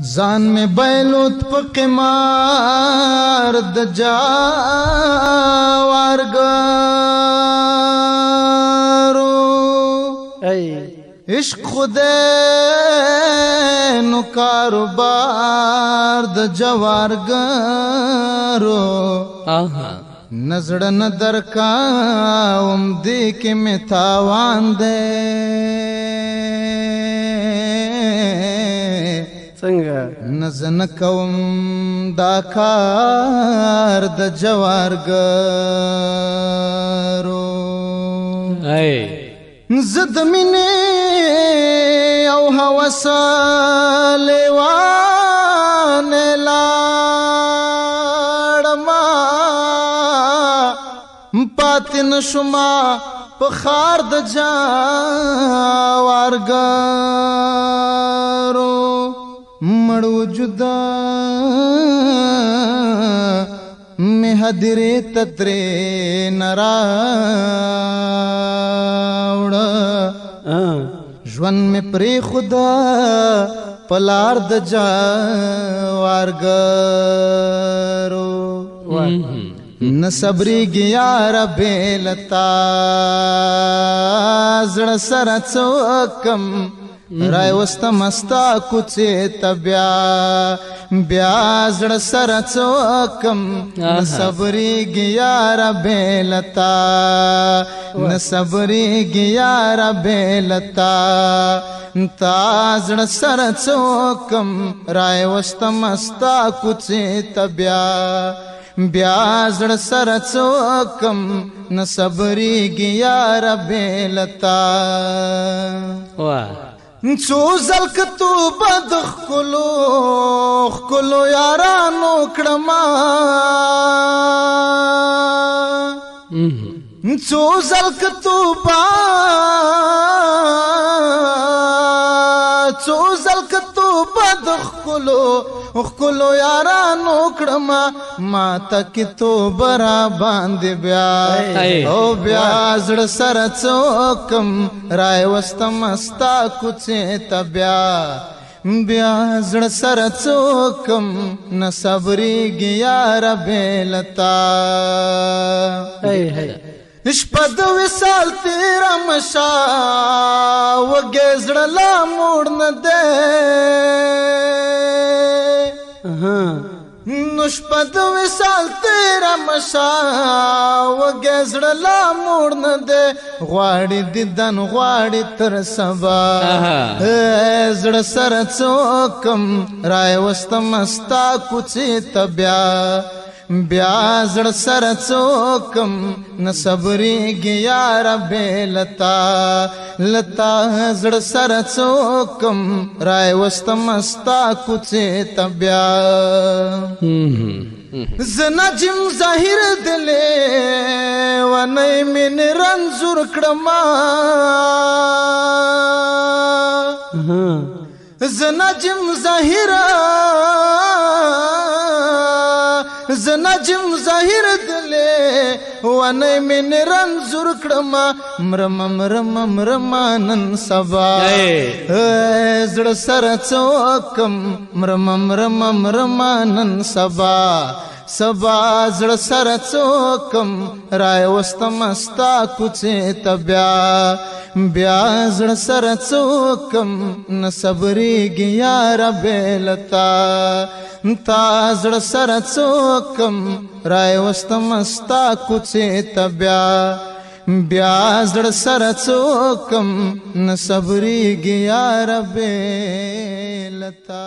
ځان می بیلوت په قمار د جوارګرو عشق خدای نو کاروبار د جوارګرو نظر نه درکاوم دې کې می تاوان دی نزن کوم دا کار د جوارګرو زد مینې او هوس لیوان لاړما پاتې نشما په خار د جوارګرو مړو جدا می حدرې تترې نراوړه ژوند می پرې خدا پلار د جوارګرو نصبریږي یاره بېلتا زړه سره څوکم رای وستم استا کوڅې ته بیا زړه سره څوکم نصبریږي یاره بېلتا نصبریږي یاره بېلتا تا زړه سره څوکم رای وستم استا کوڅې ته بیا زړه سره څوکم نصبریږي یاره بېلتا څو ځل که تو بد ښکلو یارانو کړما څو ځل که تو بد ښکلو یارانو کړما ما تکې تو برا باندې بیا او بیا زړه سره څوکم رای وستم استا کوڅې ته بیا زړه سره څوکم نصبریږي یاره بېلتا شپه د وصال تیره مشه وږی زړه لا موړ نه دی نو شپه د وصال تیره مشه وږی زړه لا موړ نه دی غواړي دیدن غواړي تر سبا زړه سره څوکم رای وستم استا کوڅې ته بیا زړه سره څوکم نصبریږي یاره بېلتا زړه سره څوکم رای وستم استا کوڅې ته زه نجم ظاهر د لیونۍ مینې رنځور کړما زه نجم ظاهر دلې ونې مینې رنځور کړما مرما نن سبا زړه سره څوکم مرما نن سبا زړه سره څوکم رای وستم استا کوڅې ته بیا زړه سره څوکم نصبریږي یاره بېلتا تا زړه سره څوکم رای وستم استا کوڅې ته بیا زړه سره څوکم نصبریږي یاره بېلتا